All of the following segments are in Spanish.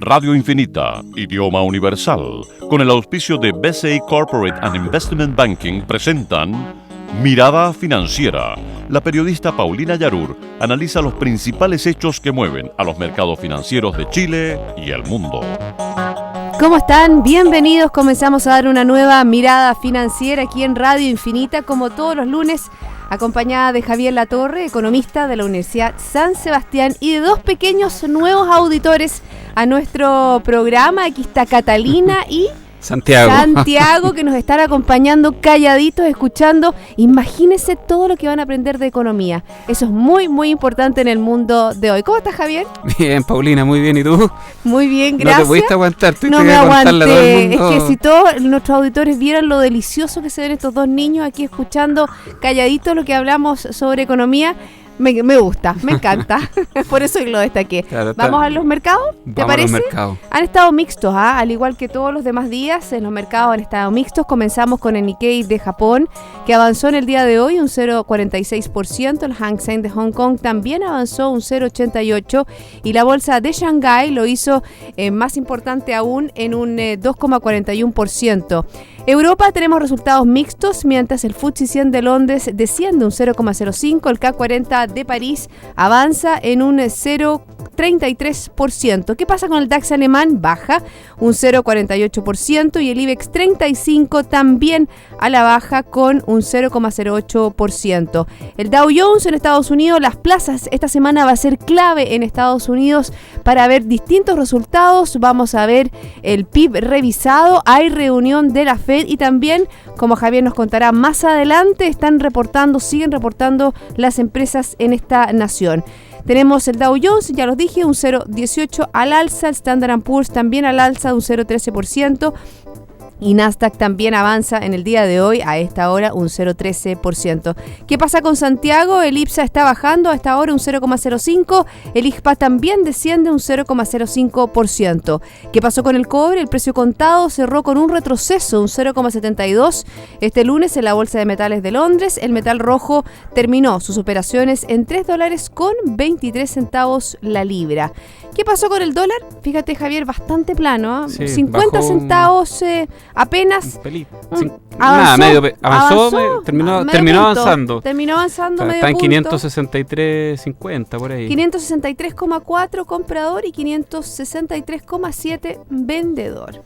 Radio Infinita, idioma universal, con el auspicio de BCI Corporate and Investment Banking, presentan Mirada Financiera. La periodista Paulina Yarur analiza los principales hechos que mueven a los mercados financieros de Chile y el mundo. ¿Cómo están? Bienvenidos. Comenzamos a dar una nueva mirada financiera aquí en Radio Infinita, como todos los lunes, acompañada de Javier Latorre, economista de la Universidad San Sebastián, y de dos pequeños nuevos auditores a nuestro programa. Aquí está Catalina y Santiago, que nos están acompañando calladitos, escuchando. Imagínense todo lo que van a aprender de economía. Eso es muy, muy importante en el mundo de hoy. ¿Cómo estás, Javier? Bien, Paulina, muy bien. ¿Y tú? Muy bien, gracias. No te pudiste aguantar. No me aguanté. Es que si todos nuestros auditores vieran lo delicioso que se ven estos dos niños aquí escuchando calladitos lo que hablamos sobre economía, me gusta, me encanta. Por eso lo destaqué. Claro, ¿vamos a los mercados? ¿Te parece? Los mercados. Han estado mixtos, al igual que todos los demás días. En los mercados han estado mixtos. Comenzamos con el Nikkei de Japón, que avanzó en el día de hoy un 0,46%. El Hang Seng de Hong Kong también avanzó un 0,88%. Y la bolsa de Shanghái lo hizo más importante aún en un 2,41%. Europa tenemos resultados mixtos, mientras el FTSE 100 de Londres desciende un 0,05%, el CAC 40 de París avanza en un 0,33%. ¿Qué pasa con el DAX alemán? Baja un 0,48% y el IBEX 35 también a la baja con un 0,08%. El Dow Jones en Estados Unidos, las plazas esta semana va a ser clave en Estados Unidos para ver distintos resultados. Vamos a ver el PIB revisado, hay reunión de la Fed y también, como Javier nos contará más adelante, siguen reportando las empresas en esta nación. Tenemos el Dow Jones, ya los dije, un 0,18 al alza, el Standard & Poor's también al alza, un 0,13%. Y Nasdaq también avanza en el día de hoy, a esta hora, un 0,13%. ¿Qué pasa con Santiago? El IPSA está bajando a esta hora un 0,05%. El IXPA también desciende un 0,05%. ¿Qué pasó con el cobre? El precio contado cerró con un retroceso, un 0,72%. Este lunes en la Bolsa de Metales de Londres, el metal rojo terminó sus operaciones en $3.23 la libra. ¿Qué pasó con el dólar? Fíjate, Javier, bastante plano, sí, 50 centavos apenas. Avanzó, terminó avanzando. Terminó avanzando medio está en punto. 563.50 por ahí. 563,4 comprador y 563,7 vendedor.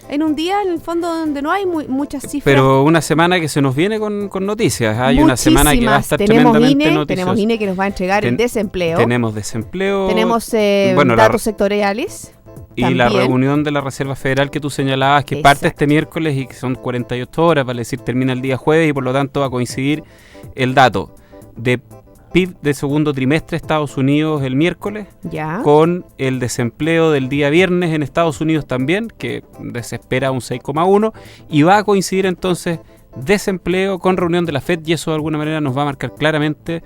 En un día, en el fondo, donde no hay muchas cifras. Pero una semana que se nos viene con noticias. Hay una semana que va a estar tremendamente noticiosa. Tenemos INE que nos va a entregar el desempleo. Tenemos desempleo. Tenemos datos sectoriales. Y también la reunión de la Reserva Federal que tú señalabas, que parte este miércoles y que son 48 horas, vale decir, termina el día jueves y por lo tanto va a coincidir el dato de PIB de segundo trimestre Estados Unidos el miércoles, con el desempleo del día viernes en Estados Unidos también, que desespera un 6,1, y va a coincidir entonces desempleo con reunión de la Fed, y eso de alguna manera nos va a marcar claramente,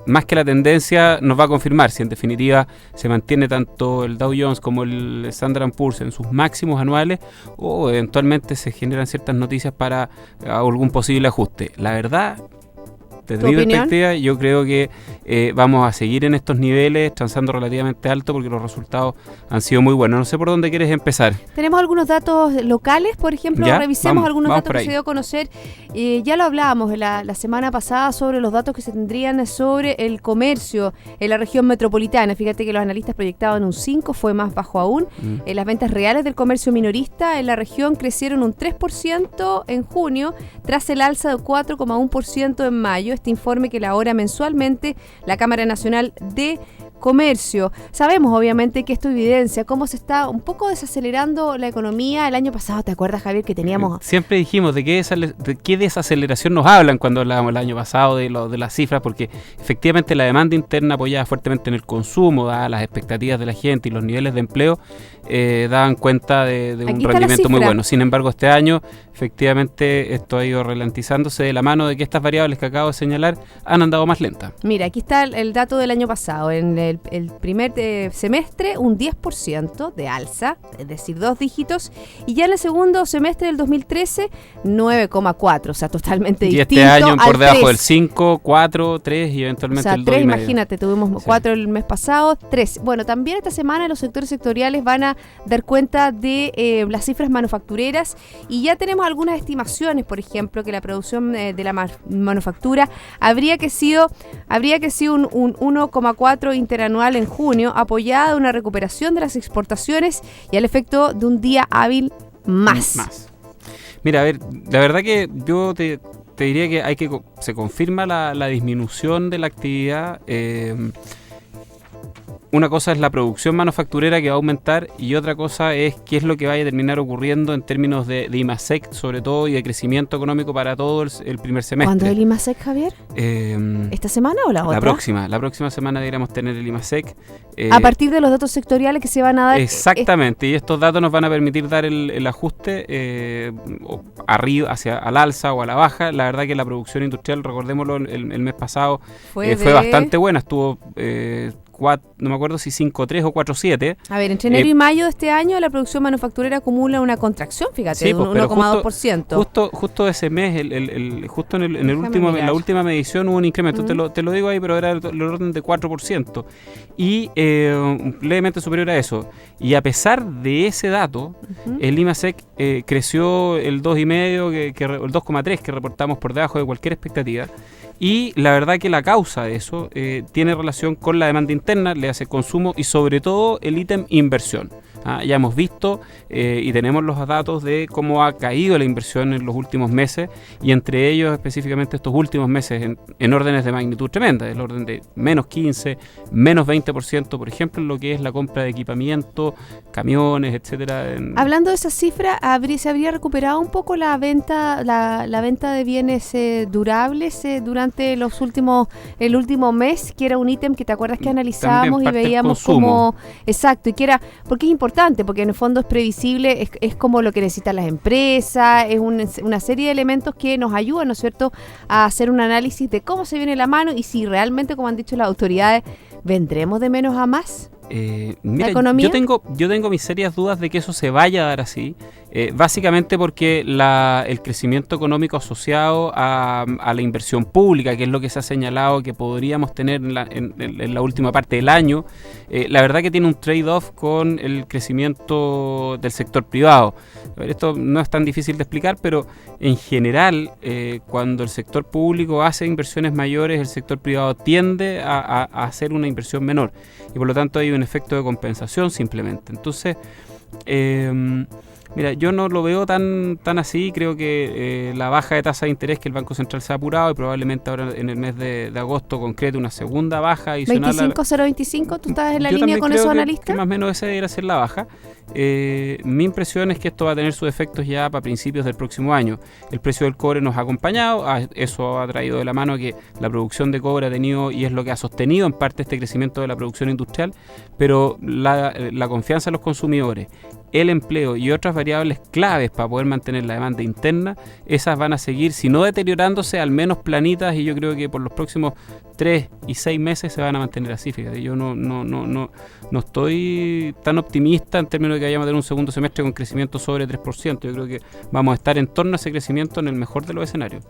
más que la tendencia, nos va a confirmar si en definitiva se mantiene tanto el Dow Jones como el Standard & Poor's en sus máximos anuales, o eventualmente se generan ciertas noticias para algún posible ajuste. La verdad, desde mi perspectiva, yo creo que vamos a seguir en estos niveles, transando relativamente alto, porque los resultados han sido muy buenos. No sé por dónde quieres empezar. Tenemos algunos datos locales, por ejemplo, revisemos algunos datos que se dio a conocer. Ya lo hablábamos la semana pasada sobre los datos que se tendrían sobre el comercio en la región metropolitana. Fíjate que los analistas proyectaban un 5, fue más bajo aún. Las ventas reales del comercio minorista en la región crecieron un 3% en junio, tras el alza de 4,1% en mayo. Este informe que elabora mensualmente la Cámara Nacional de Comercio. Sabemos obviamente que esto evidencia cómo se está un poco desacelerando la economía. El año pasado, ¿te acuerdas, Javier, que teníamos? Siempre dijimos de qué desaceleración nos hablan cuando hablábamos el año pasado de las cifras, porque efectivamente la demanda interna apoyada fuertemente en el consumo, dadas las expectativas de la gente y los niveles de empleo, daban cuenta de un rendimiento muy bueno. Sin embargo, este año efectivamente esto ha ido ralentizándose de la mano de que estas variables que acabo de señalar han andado más lentas. Mira, aquí está el dato del año pasado. En el primer semestre un 10% de alza, es decir, 2 dígitos, y ya en el segundo semestre del 2013 9,4, o sea, totalmente distinto. Y este año por debajo 3. del 5, 4, 3 y eventualmente el 2,5. 3, imagínate, tuvimos 4 el mes pasado, 3. Bueno, también esta semana los sectores sectoriales van a dar cuenta de las cifras manufactureras y ya tenemos algunas estimaciones, por ejemplo, que la producción de la manufactura habría que sido un 1,4 interanual en junio, apoyada de una recuperación de las exportaciones y al efecto de un día hábil más. Mira, a ver, la verdad que yo te diría que se confirma la disminución de la actividad. Una cosa es la producción manufacturera que va a aumentar y otra cosa es qué es lo que vaya a terminar ocurriendo en términos de IMASEC, sobre todo, y de crecimiento económico para todo el primer semestre. ¿Cuándo es el IMASEC, Javier? ¿Esta semana o la otra? La próxima semana deberíamos tener el IMASEC. A partir de los datos sectoriales que se van a dar. Exactamente, y estos datos nos van a permitir dar el ajuste arriba, al alza o a la baja. La verdad que la producción industrial, recordémoslo, el mes pasado fue bastante buena, estuvo... no me acuerdo si 5.3 o 4.7. A ver, entre enero y mayo de este año la producción manufacturera acumula una contracción, fíjate, de un 1,2%. Justo ese mes, justo en la última medición hubo un incremento, te lo digo ahí, pero era el orden de 4%. Y levemente superior a eso. Y a pesar de ese dato, el IMASEC creció el 2,5, el 2,3 que reportamos por debajo de cualquier expectativa. Y la verdad que la causa de eso tiene relación con la demanda interna, le hace consumo y sobre todo el ítem inversión. Ya hemos visto y tenemos los datos de cómo ha caído la inversión en los últimos meses y entre ellos específicamente estos últimos meses en órdenes de magnitud tremenda, del orden de menos 15, menos 20%, por ejemplo, en lo que es la compra de equipamiento, camiones, etcétera. Hablando de esa cifra, ¿se habría recuperado un poco la venta de bienes durables durante el último mes, que era un ítem que te acuerdas que analizábamos y veíamos como... Exacto, y que era... Porque es importante, porque en el fondo es previsible, es como lo que necesitan las empresas, es una serie de elementos que nos ayudan, ¿no es cierto?, a hacer un análisis de cómo se viene la mano y si realmente, como han dicho las autoridades, ¿vendremos de menos a más? Mira, economía? yo tengo mis serias dudas de que eso se vaya a dar así, básicamente porque el crecimiento económico asociado a la inversión pública, que es lo que se ha señalado que podríamos tener en la última parte del año, la verdad que tiene un trade-off con el crecimiento del sector privado. A ver, esto no es tan difícil de explicar, pero en general, cuando el sector público hace inversiones mayores, el sector privado tiende a hacer una inversión menor y por lo tanto hay un efecto de compensación simplemente. Entonces, mira, yo no lo veo tan así. Creo que la baja de tasa de interés que el Banco Central se ha apurado y probablemente ahora en el mes de agosto concrete una segunda baja adicional. 25,025, ¿tú estás en la línea con esos analistas? Que más o menos esa debería ser la baja. Mi impresión es que esto va a tener sus efectos ya para principios del próximo año. El precio del cobre nos ha acompañado, eso ha traído de la mano que la producción de cobre ha tenido y es lo que ha sostenido en parte este crecimiento de la producción industrial, pero la confianza de los consumidores, el empleo y otras variables claves para poder mantener la demanda interna, esas van a seguir, si no deteriorándose, al menos planitas, y yo creo que por los próximos 3 y 6 meses se van a mantener así. Fíjate, yo no estoy tan optimista en términos de que vayamos a tener un segundo semestre con crecimiento sobre 3%. Yo creo que vamos a estar en torno a ese crecimiento en el mejor de los escenarios.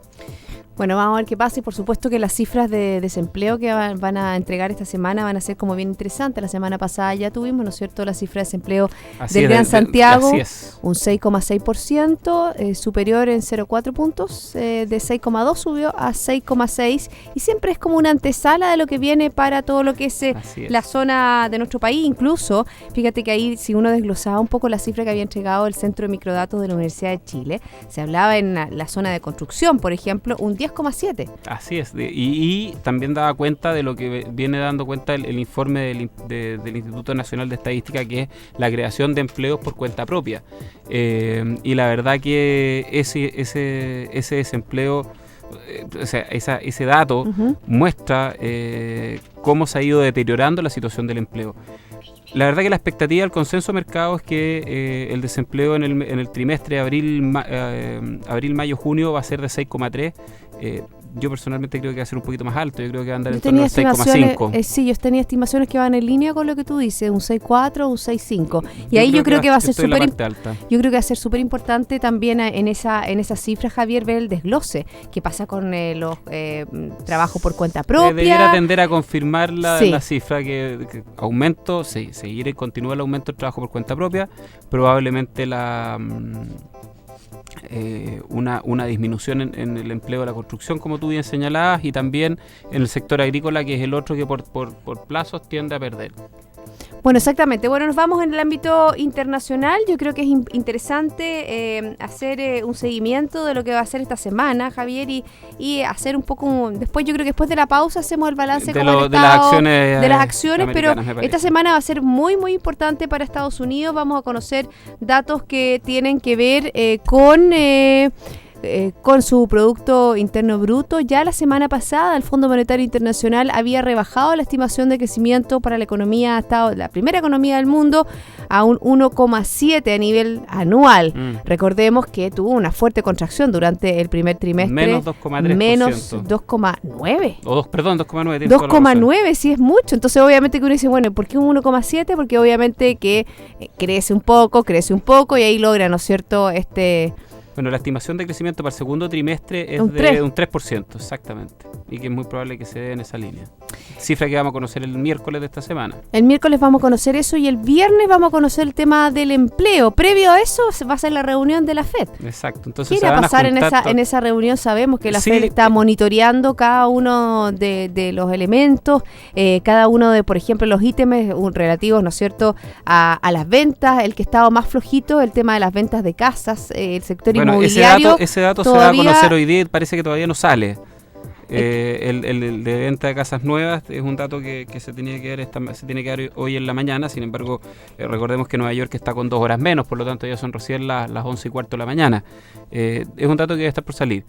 Bueno, vamos a ver qué pasa y por supuesto que las cifras de desempleo que van a entregar esta semana van a ser como bien interesantes. La semana pasada ya tuvimos, ¿no es cierto?, la cifra de desempleo del Gran Santiago, un 6,6%, superior en 0,4 puntos, de 6,2 subió a 6,6 y siempre es como una antesala de lo que viene para todo lo que es la zona de nuestro país. Incluso, fíjate que ahí si uno desglosaba un poco la cifra que había entregado el Centro de Microdatos de la Universidad de Chile, se hablaba en la zona de construcción, por ejemplo, un 10,7. Así es, y también daba cuenta de lo que viene dando cuenta el informe del Instituto Nacional de Estadística, que es la creación de empleos por cuenta propia. Y la verdad que ese desempleo, o sea, ese dato muestra cómo se ha ido deteriorando la situación del empleo. La verdad que la expectativa del consenso de mercado es que el desempleo en el trimestre abril, mayo, junio va a ser de 6,3. yo personalmente creo que va a ser un poquito más alto. Yo creo que va a andar Yo en torno al tenía 6,5. sí, yo tenía estimaciones que van en línea con lo que tú dices, un 6,4 o un 6,5. Y Yo ahí yo creo que va a ser estoy en la súper parte alta. yo creo que va a ser súper importante también en esa cifra, Javier, ver el desglose. ¿Qué pasa con los trabajos por cuenta propia? Debiera tender a confirmar la cifra que aumento, seguir y continúa el aumento del trabajo por cuenta propia, probablemente una disminución en el empleo de la construcción, como tú bien señalabas, y también en el sector agrícola, que es el otro que por plazos tiende a perder. Bueno, exactamente. Bueno, nos vamos en el ámbito internacional. Yo creo que es interesante hacer un seguimiento de lo que va a ser esta semana, Javier, y hacer un poco... Después, yo creo que después de la pausa hacemos el balance de las acciones, pero esta semana va a ser muy, muy importante para Estados Unidos. Vamos a conocer datos que tienen que ver con su Producto Interno Bruto. Ya la semana pasada el Fondo Monetario Internacional había rebajado la estimación de crecimiento para la economía, la primera economía del mundo, a un 1,7 a nivel anual. Recordemos que tuvo una fuerte contracción durante el primer trimestre. Menos 2,3%. Menos 2,9. 2,9. 2,9 sí es mucho. Entonces obviamente que uno dice, bueno, ¿por qué un 1,7? Porque obviamente que crece un poco y ahí logra, ¿no es cierto?, Bueno, la estimación de crecimiento para el segundo trimestre es de un 3%, exactamente. Y que es muy probable que se dé en esa línea. Cifra que vamos a conocer el miércoles de esta semana. El miércoles vamos a conocer eso y el viernes vamos a conocer el tema del empleo. Previo a eso va a ser la reunión de la FED. Exacto. Entonces, ¿qué irá a pasar en esa reunión? Sabemos que la FED está monitoreando cada uno de los elementos, cada uno de, por ejemplo, los ítems relativos, ¿no es cierto?, a las ventas. El que estaba más flojito, el tema de las ventas de casas, el sector inmobiliario. Ese dato todavía se va a conocer hoy día y parece que todavía no sale. El de venta de casas nuevas es un dato que se tiene que dar hoy en la mañana. Sin embargo, recordemos que Nueva York está con 2 horas menos, por lo tanto ya son recién las 11:15 de la mañana. Es un dato que debe estar por salir.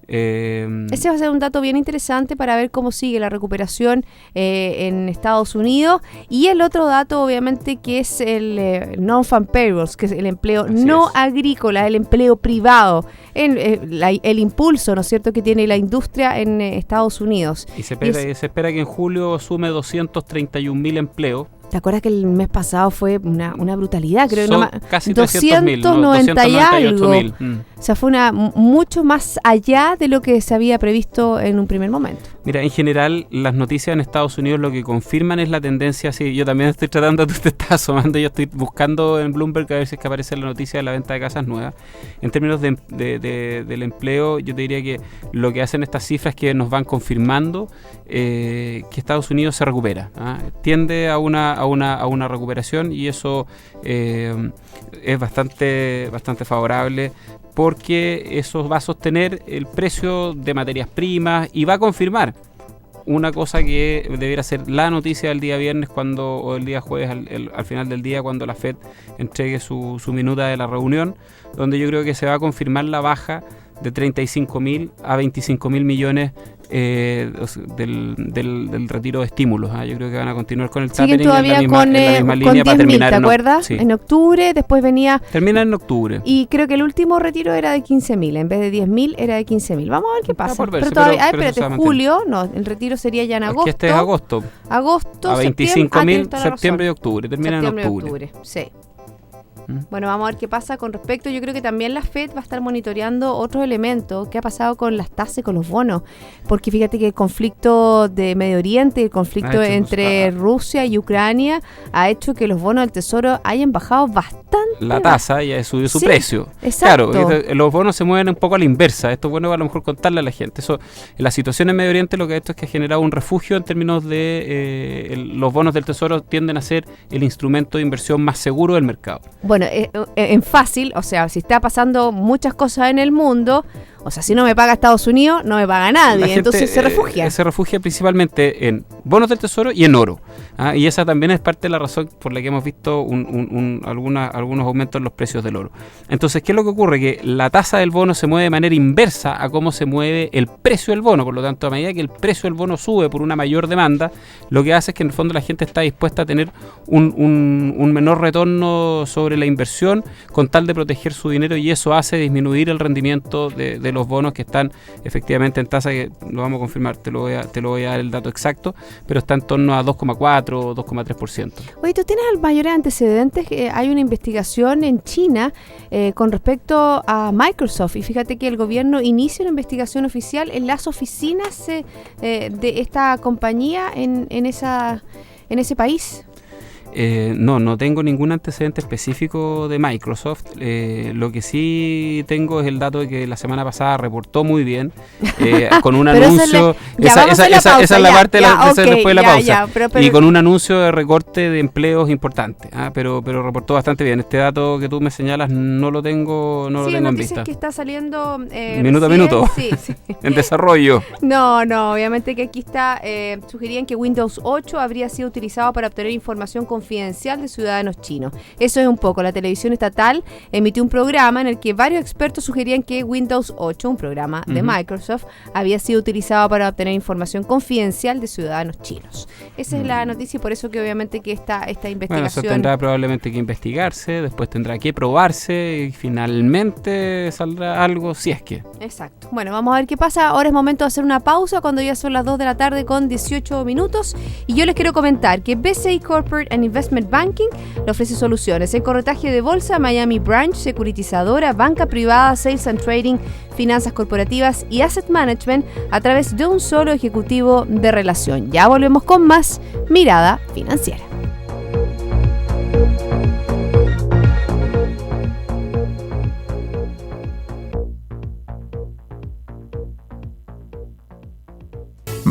Ese va a ser un dato bien interesante para ver cómo sigue la recuperación en Estados Unidos. Y el otro dato, obviamente, que es el non-farm payrolls, que es el empleo no agrícola, el empleo privado, el impulso, ¿no es cierto?, que tiene la industria en Estados Unidos. Y se espera que en julio sume 231.000 empleos. ¿Te acuerdas que el mes pasado fue una brutalidad? Creo que casi 290 y algo. 298.000. O sea, fue mucho más allá de lo que se había previsto en un primer momento. Mira, en general, las noticias en Estados Unidos lo que confirman es la tendencia. Sí, yo también estoy tratando, tú te estás asomando, yo estoy buscando en Bloomberg a ver si es que aparece la noticia de la venta de casas nuevas. En términos del empleo, yo te diría que lo que hacen estas cifras es que nos van confirmando que Estados Unidos se recupera. Tiende a una recuperación y eso es bastante favorable, porque eso va a sostener el precio de materias primas y va a confirmar una cosa que debiera ser la noticia del día viernes o el día jueves al final del día, cuando la FED entregue su minuta de la reunión, donde yo creo que se va a confirmar la baja de 35.000 a 25.000 millones del retiro de estímulos. Yo creo que van a continuar con el tapering en la misma línea para terminar. ¿Te acuerdas? Sí. En octubre, después venía... Termina en octubre. Y creo que el último retiro era de 15.000, en vez de 10.000 era de 15.000. Vamos a ver qué pasa. Verse, espérate, julio, no, el retiro sería ya en agosto. Este es agosto. Agosto, a 25.000, septiembre y octubre. Termina en octubre. Sí. Bueno, vamos a ver qué pasa con respecto. Yo creo que también la FED va a estar monitoreando otros elementos. ¿Qué ha pasado con las tasas y con los bonos? Porque fíjate que el conflicto de Medio Oriente, el conflicto entre Rusia y Ucrania, ha hecho que los bonos del Tesoro hayan bajado bastante. La tasa ya subió su precio. Exacto. Claro, los bonos se mueven un poco a la inversa. Esto es bueno a lo mejor contarle a la gente. Eso, la situación en Medio Oriente lo que ha hecho es que ha generado un refugio en términos de los bonos del Tesoro tienden a ser el instrumento de inversión más seguro del mercado. Bueno, en fácil, o sea, si está pasando muchas cosas en el mundo, o sea, si no me paga Estados Unidos, no me paga nadie, entonces se refugia. Se refugia principalmente en bonos del Tesoro y en oro. Y esa también es parte de la razón por la que hemos visto algunos aumentos en los precios del oro. Entonces, ¿qué es lo que ocurre? Que la tasa del bono se mueve de manera inversa a cómo se mueve el precio del bono. Por lo tanto, a medida que el precio del bono sube por una mayor demanda, lo que hace es que en el fondo la gente está dispuesta a tener un menor retorno sobre la inversión con tal de proteger su dinero, y eso hace disminuir el rendimiento de los bonos que están efectivamente en tasa, que lo vamos a confirmar, te lo voy a dar el dato exacto, pero está en torno a 2,4 o 2,3%. Oye, ¿tú tienes mayores antecedentes? Hay una investigación en China con respecto a Microsoft, y fíjate que el gobierno inicia una investigación oficial en las oficinas de esta compañía en ese país. No tengo ningún antecedente específico de Microsoft. Lo que sí tengo es el dato de que la semana pasada reportó muy bien, con un anuncio. Esa es la parte después de la pausa. Y con un anuncio de recorte de empleos importante. Pero reportó bastante bien. Este dato que tú me señalas no lo tengo en vista. Que está saliendo minuto a minuto. Sí. En desarrollo. No, obviamente que aquí está. Sugerían que Windows 8 habría sido utilizado para obtener información confidencial de ciudadanos chinos. Eso es un poco. La televisión estatal emitió un programa en el que varios expertos sugerían que Windows 8, un programa de Microsoft, había sido utilizado para obtener información confidencial de ciudadanos chinos. Esa es la noticia, y por eso que obviamente que esta investigación... Bueno, eso tendrá probablemente que investigarse, después tendrá que probarse y finalmente saldrá algo, si es que... Exacto. Bueno, vamos a ver qué pasa. Ahora es momento de hacer una pausa cuando ya son las 2 de la tarde con 18 minutos. Y yo les quiero comentar que BCI Corporate and Investment Banking le ofrece soluciones en corretaje de bolsa, Miami Branch, securitizadora, banca privada, sales and trading, finanzas corporativas y asset management a través de un solo ejecutivo de relación. Ya volvemos con más Mirada Financiera.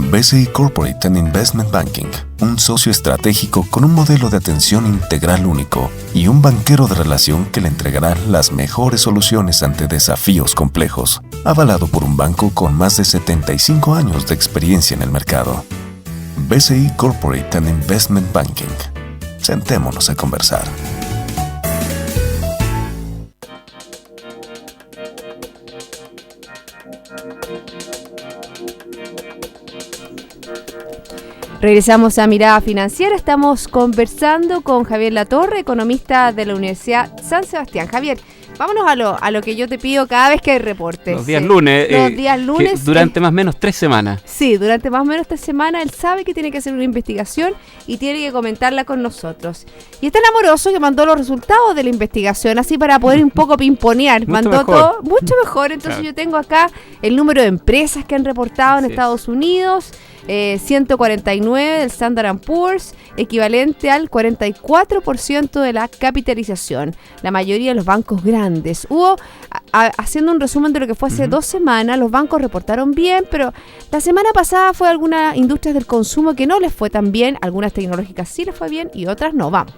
BCI Corporate and Investment Banking, un socio estratégico con un modelo de atención integral único y un banquero de relación que le entregará las mejores soluciones ante desafíos complejos, avalado por un banco con más de 75 años de experiencia en el mercado. BCI Corporate and Investment Banking. Sentémonos a conversar. Regresamos a Mirada Financiera. Estamos conversando con Javier Latorre, economista de la Universidad San Sebastián. Javier, vámonos a lo que yo te pido cada vez que hay reportes. Los días lunes. Durante más o menos 3 semanas. Sí, durante más o menos 3 semanas él sabe que tiene que hacer una investigación y tiene que comentarla con nosotros. Y es tan amoroso que mandó los resultados de la investigación, así para poder un poco pimponear. Mandó todo mucho mejor. Entonces Yo tengo acá el número de empresas que han reportado en Estados Unidos. 149 del Standard & Poor's, equivalente al 44% de la capitalización. La mayoría de los bancos grandes. Haciendo un resumen de lo que fue hace 2 semanas, los bancos reportaron bien, pero la semana pasada fue algunas industrias del consumo que no les fue tan bien, algunas tecnológicas sí les fue bien y otras no. Vamos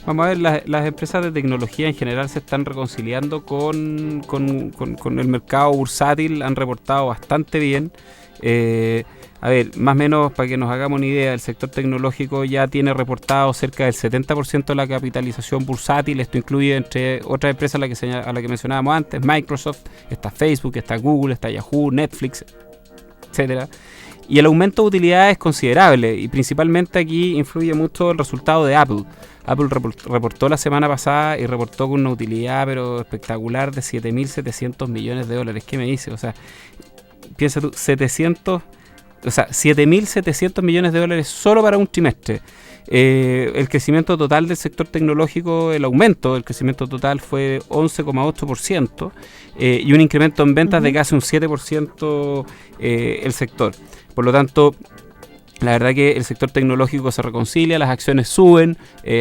a ver, las empresas de tecnología en general se están reconciliando con el mercado bursátil, han reportado bastante bien. A ver, más o menos para que nos hagamos una idea, el sector tecnológico ya tiene reportado cerca del 70% de la capitalización bursátil. Esto incluye, entre otras empresas a la que mencionábamos antes, Microsoft, está Facebook, está Google, está Yahoo, Netflix, etcétera. Y el aumento de utilidad es considerable, y principalmente aquí influye mucho el resultado de Apple. Apple reportó la semana pasada y reportó con una utilidad pero espectacular de $7.700 millones. ¿Qué me dice? O sea, piensa tú, 7.700 millones de dólares solo para un trimestre. El crecimiento total del sector tecnológico, el aumento del crecimiento total fue 11,8% y un incremento en ventas de casi un 7% el sector. Por lo tanto, la verdad que el sector tecnológico se reconcilia, las acciones suben.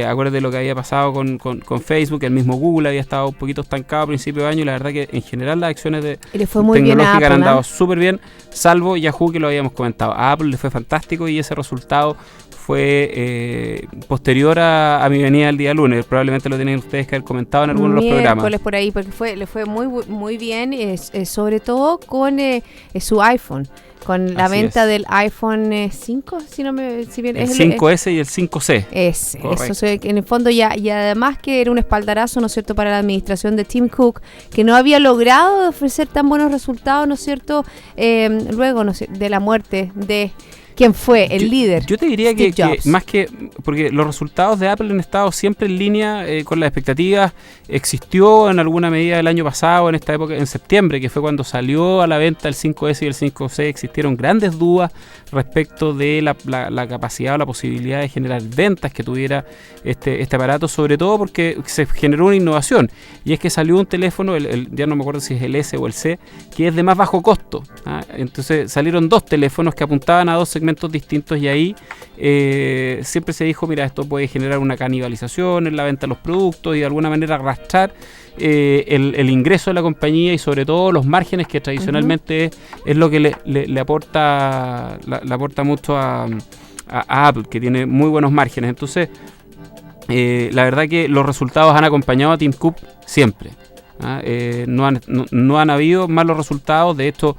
Acuérdate lo que había pasado con Facebook, el mismo Google había estado un poquito estancado a principio de año, y la verdad que en general las acciones tecnológicas han andado súper bien, salvo Yahoo, que lo habíamos comentado. A Apple le fue fantástico y ese resultado fue posterior a mi venida el día lunes. Probablemente lo tienen ustedes que haber comentado en algunos de los programas. Por ahí, porque le fue muy bien, sobre todo con su iPhone. Con la venta del iPhone 5, si bien el 5S y el 5C. Eso en el fondo y además que era un espaldarazo, ¿no es cierto?, para la administración de Tim Cook, que no había logrado ofrecer tan buenos resultados, ¿no es cierto?, luego de la muerte de ¿Quién fue el líder? Yo te diría Steve que Jobs. más que... Porque los resultados de Apple han estado siempre en línea con las expectativas. Existió en alguna medida el año pasado, en esta época, en septiembre, que fue cuando salió a la venta el 5S y el 5C. Existieron grandes dudas respecto de la capacidad o la posibilidad de generar ventas que tuviera este aparato, sobre todo porque se generó una innovación. Y es que salió un teléfono, ya no me acuerdo si es el S o el C, que es de más bajo costo. Entonces salieron dos teléfonos que apuntaban a dos segmentos distintos y ahí siempre se dijo, mira, esto puede generar una canibalización en la venta de los productos y de alguna manera arrastrar el ingreso de la compañía y sobre todo los márgenes que tradicionalmente es lo que le aporta mucho a Apple, que tiene muy buenos márgenes. Entonces la verdad que los resultados han acompañado a Tim Cook siempre. No han habido malos resultados. De hecho,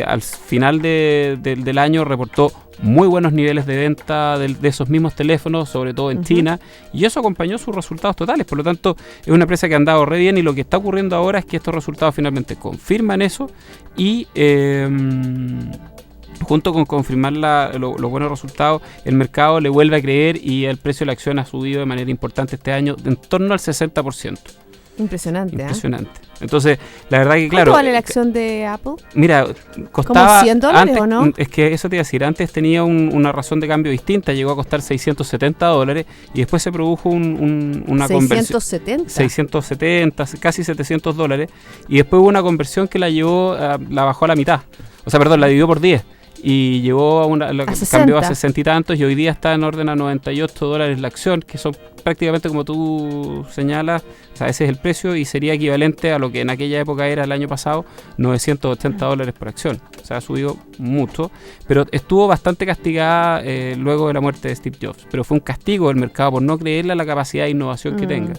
al final del año reportó muy buenos niveles de venta de esos mismos teléfonos, sobre todo en China, y eso acompañó sus resultados totales. Por lo tanto, es una empresa que ha andado re bien, y lo que está ocurriendo ahora es que estos resultados finalmente confirman eso y junto con confirmar los buenos resultados, el mercado le vuelve a creer y el precio de la acción ha subido de manera importante este año, en torno al 60%. Impresionante. Impresionante. Entonces, la verdad que claro. ¿Cuánto vale la acción de Apple? Mira, costaba ¿Como $100 antes, o no? Es que eso te iba a decir, antes tenía una razón de cambio distinta, llegó a costar $670 y después se produjo una conversión. $670, casi $700, y después hubo una conversión que la bajó a la mitad. O sea, perdón, la dividió por 10. Y llegó cambió a 60 y tantos, y hoy día está en orden a $98 la acción, que son prácticamente, como tú señalas, o sea, ese es el precio y sería equivalente a lo que en aquella época era el año pasado, $980 por acción. O sea, ha subido mucho, pero estuvo bastante castigada luego de la muerte de Steve Jobs. Pero fue un castigo del mercado por no creerle a la capacidad de innovación que tenga.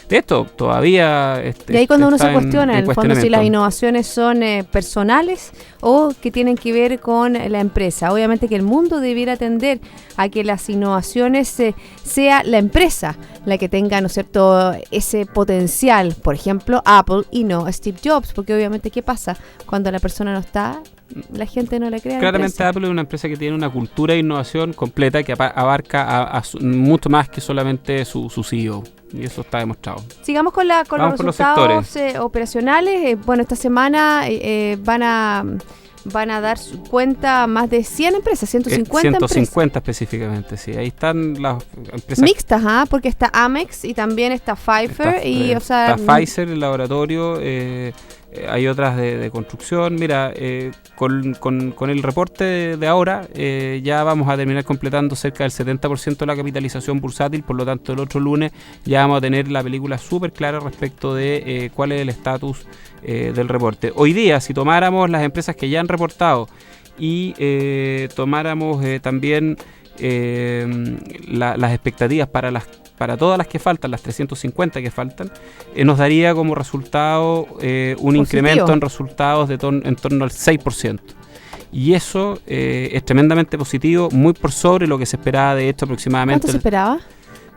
De esto todavía... y ahí cuando uno se cuestiona, en el fondo, si las innovaciones son personales o que tienen que ver con la empresa. Obviamente que el mundo debiera tender a que las innovaciones sea la empresa la que tenga, ¿no es cierto?, ese potencial. Por ejemplo, Apple y no Steve Jobs, porque obviamente, ¿qué pasa? Cuando la persona no está, la gente no le cree. Claramente Apple es una empresa que tiene una cultura de innovación completa que abarca mucho más que solamente su CEO. Y eso está demostrado. Sigamos con los resultados operacionales. Bueno, esta semana van a dar cuenta más de 100 empresas, 150 150 específicamente, sí. Ahí están las empresas mixtas, porque está Amex y también está Pfizer. Está Pfizer, el laboratorio, hay otras de construcción. Mira, con el reporte de ahora ya vamos a terminar completando cerca del 70% de la capitalización bursátil, por lo tanto el otro lunes ya vamos a tener la película súper clara respecto de cuál es el estatus del reporte. Hoy día, si tomáramos las empresas que ya han reportado y tomáramos también las expectativas para todas las que faltan, las 350 que faltan, nos daría como resultado un positivo incremento en resultados en torno al 6%. Y eso es tremendamente positivo, muy por sobre lo que se esperaba. De hecho, aproximadamente... ¿Cuánto se esperaba?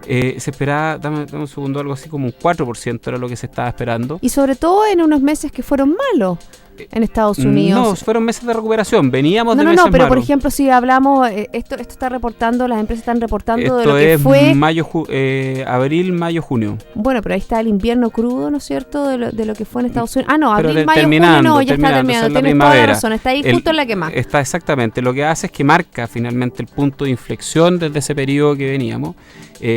Se esperaba, dame un segundo, algo así como un 4% era lo que se estaba esperando. Y sobre todo en unos meses que fueron malos en Estados Unidos. No, fueron meses de recuperación, veníamos de meses malos. Pero malos. Por ejemplo, si hablamos, esto está reportando, las empresas están reportando esto de lo que fue... abril, mayo, junio. Bueno, pero ahí está el invierno crudo, ¿no es cierto?, de lo que fue en Estados Unidos. Abril, mayo, junio, no, ya está terminando. Tienes toda la razón, está ahí justo en la quema. Está exactamente, lo que hace es que marca finalmente el punto de inflexión desde ese periodo que veníamos,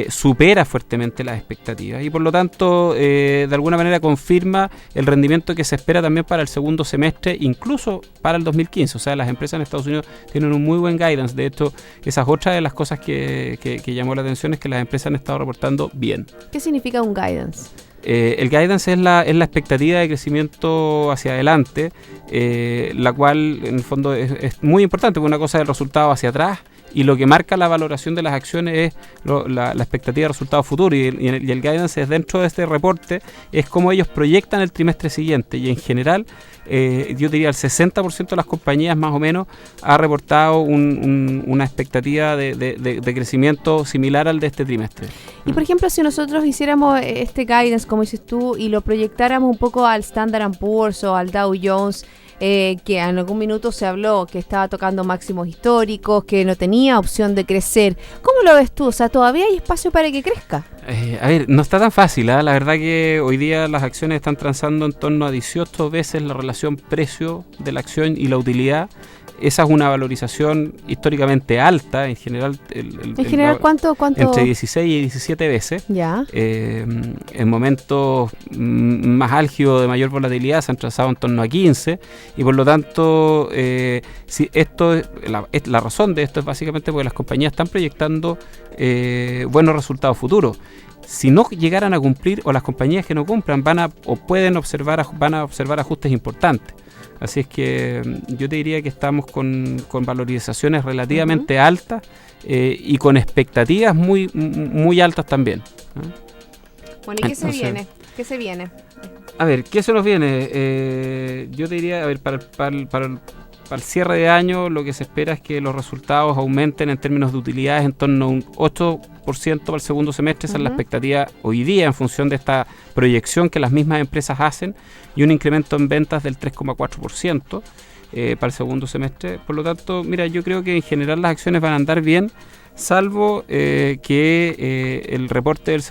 supera fuertemente las expectativas y por lo tanto de alguna manera confirma el rendimiento que se espera también para el segundo semestre, incluso para el 2015. O sea, las empresas en Estados Unidos tienen un muy buen guidance. De hecho, esa es otra de las cosas que llamó la atención, es que las empresas han estado reportando bien. ¿Qué significa un guidance? El guidance es la expectativa de crecimiento hacia adelante, la cual en el fondo es muy importante, porque una cosa es el resultado hacia atrás y lo que marca la valoración de las acciones es la expectativa de resultados futuros, y el guidance es dentro de este reporte, es cómo ellos proyectan el trimestre siguiente, y en general yo diría el 60% de las compañías más o menos ha reportado una expectativa de crecimiento similar al de este trimestre. Y por ejemplo, si nosotros hiciéramos este guidance, como dices tú, y lo proyectáramos un poco al Standard & Poor's o al Dow Jones, que en algún minuto se habló que estaba tocando máximos históricos, que no tenía opción de crecer. ¿Cómo lo ves tú? O sea, ¿todavía hay espacio para que crezca? A ver, no está tan fácil, ¿eh? La verdad que hoy día las acciones están transando en torno a 18 veces la relación precio de la acción y la utilidad. Esa es una valorización históricamente alta, en general. ¿Cuánto? Entre 16 y 17 veces. Ya. En momentos más álgidos de mayor volatilidad se han trazado en torno a 15, y por lo tanto, si esto la razón de esto es básicamente porque las compañías están proyectando buenos resultados futuros. Si no llegaran a cumplir, o las compañías que no cumplan van a observar ajustes importantes. Así es que yo te diría que estamos con valorizaciones relativamente altas y con expectativas muy, muy altas también. Bueno, ¿y qué se viene? ¿Qué se viene? A ver, ¿qué se nos viene? Yo te diría, a ver, para el cierre de año lo que se espera es que los resultados aumenten en términos de utilidades en torno a un 8% para el segundo semestre. Esa es la expectativa hoy día en función de esta proyección que las mismas empresas hacen, y un incremento en ventas del 3,4% para el segundo semestre. Por lo tanto, mira, yo creo que en general las acciones van a andar bien, salvo que el reporte del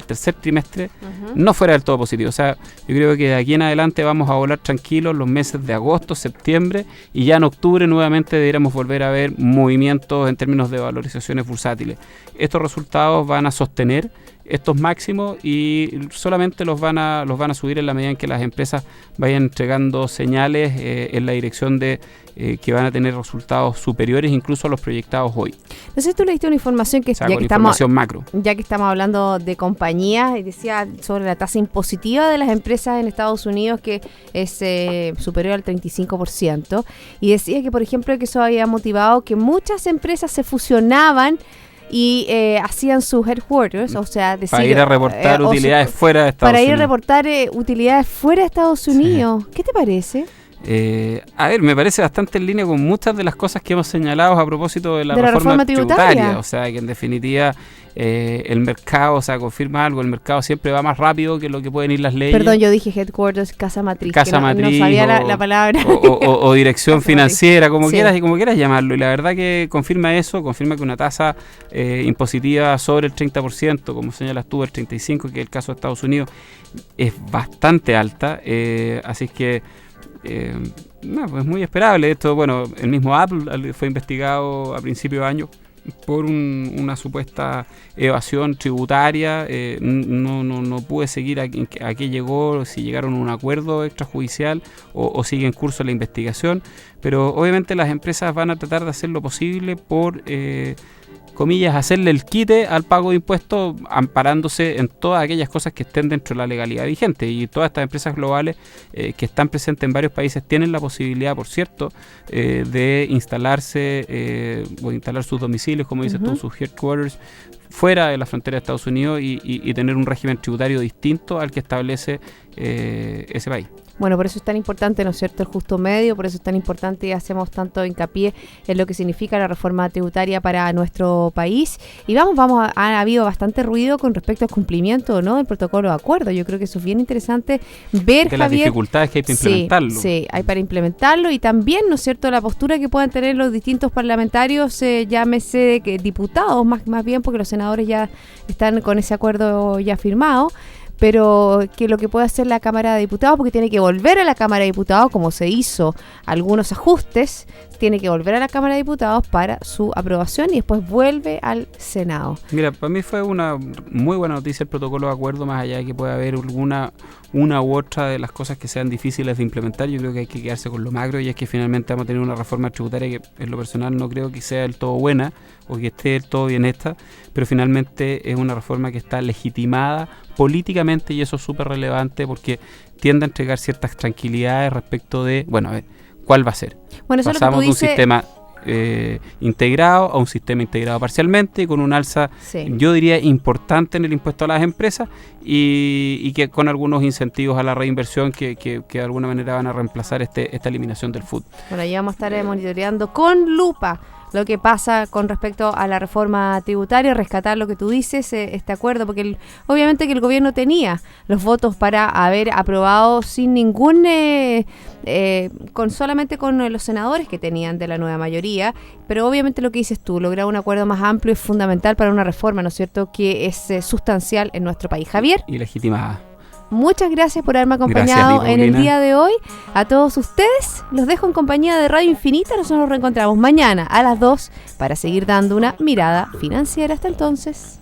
tercer trimestre no fuera del todo positivo. O sea, yo creo que de aquí en adelante vamos a volar tranquilos los meses de agosto, septiembre, y ya en octubre nuevamente deberíamos volver a ver movimientos en términos de valorizaciones bursátiles. Estos resultados van a sostener estos máximos y solamente los van a subir en la medida en que las empresas vayan entregando señales en la dirección de que van a tener resultados superiores incluso a los proyectados hoy. No sé si tú leíste una información que, información macro. Ya que estamos hablando de compañías, y decía sobre la tasa impositiva de las empresas en Estados Unidos, que es superior al 35%, y decía que, por ejemplo, que eso había motivado que muchas empresas se fusionaban y hacían sus headquarters, o sea, para ir a reportar utilidades fuera de Estados Unidos. Para ir a reportar utilidades fuera de Estados Unidos. Sí. ¿Qué te parece? A ver, me parece bastante en línea con muchas de las cosas que hemos señalado a propósito de la reforma tributaria. O sea, que en definitiva el mercado, o sea, confirma algo, el mercado siempre va más rápido que lo que pueden ir las leyes. Perdón, yo dije headquarters, casa matriz. Casa matriz, no sabía la palabra. O dirección financiera, como quieras y como quieras llamarlo. Y la verdad que confirma eso, confirma que una tasa impositiva sobre el 30%, como señalas tú, el 35%, que es el caso de Estados Unidos, es bastante alta. Así es que pues muy esperable esto. Bueno, el mismo Apple fue investigado a principio de año por una supuesta evasión tributaria. No pude seguir a qué llegó, si llegaron a un acuerdo extrajudicial o sigue en curso la investigación, pero obviamente las empresas van a tratar de hacer lo posible por comillas, hacerle el quite al pago de impuestos, amparándose en todas aquellas cosas que estén dentro de la legalidad vigente. Y todas estas empresas globales que están presentes en varios países tienen la posibilidad, por cierto, de instalarse o instalar sus domicilios, como dices tú, sus headquarters, fuera de la frontera de Estados Unidos y tener un régimen tributario distinto al que establece ese país. Bueno, por eso es tan importante, ¿no es cierto?, el justo medio, por eso es tan importante y hacemos tanto hincapié en lo que significa la reforma tributaria para nuestro país. Y ha habido bastante ruido con respecto al cumplimiento, ¿no?, del protocolo de acuerdo. Yo creo que eso es bien interesante ver, de Javier, las dificultades que hay para implementarlo. Sí, hay para implementarlo, y también, ¿no es cierto?, la postura que puedan tener los distintos parlamentarios, llámese diputados, más bien, porque los senadores ya están con ese acuerdo ya firmado, pero que lo que puede hacer la Cámara de Diputados, porque tiene que volver a la Cámara de Diputados, como se hizo algunos ajustes, tiene que volver a la Cámara de Diputados para su aprobación y después vuelve al Senado. Mira, para mí fue una muy buena noticia el protocolo de acuerdo, más allá de que pueda haber una u otra de las cosas que sean difíciles de implementar. Yo creo que hay que quedarse con lo macro, y es que finalmente vamos a tener una reforma tributaria que en lo personal no creo que sea del todo buena o que esté del todo bien esta, pero finalmente es una reforma que está legitimada políticamente, y eso es súper relevante porque tiende a entregar ciertas tranquilidades respecto de, bueno, a ver, ¿cuál va a ser? Bueno, eso pasamos es lo que tú de un sistema integrado a un sistema integrado parcialmente, con un alza, yo diría, importante en el impuesto a las empresas, y que con algunos incentivos a la reinversión que de alguna manera van a reemplazar esta eliminación del FUT. Bueno, ya vamos a estar monitoreando con lupa lo que pasa con respecto a la reforma tributaria, rescatar lo que tú dices, este acuerdo, porque obviamente que el gobierno tenía los votos para haber aprobado sin ningún, solamente con los senadores que tenían de la nueva mayoría, pero obviamente lo que dices tú, lograr un acuerdo más amplio es fundamental para una reforma, ¿no es cierto?, que es sustancial en nuestro país. Javier. Y legitimada. Muchas gracias por haberme acompañado en el día de hoy. A todos ustedes los dejo en compañía de Radio Infinita. Nosotros nos reencontramos mañana a las 2 para seguir dando una mirada financiera. Hasta entonces.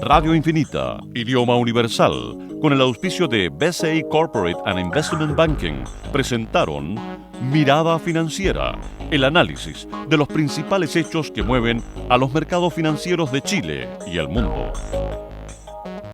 Radio Infinita, idioma universal, con el auspicio de BCI Corporate and Investment Banking, presentaron Mirada Financiera, el análisis de los principales hechos que mueven a los mercados financieros de Chile y el mundo.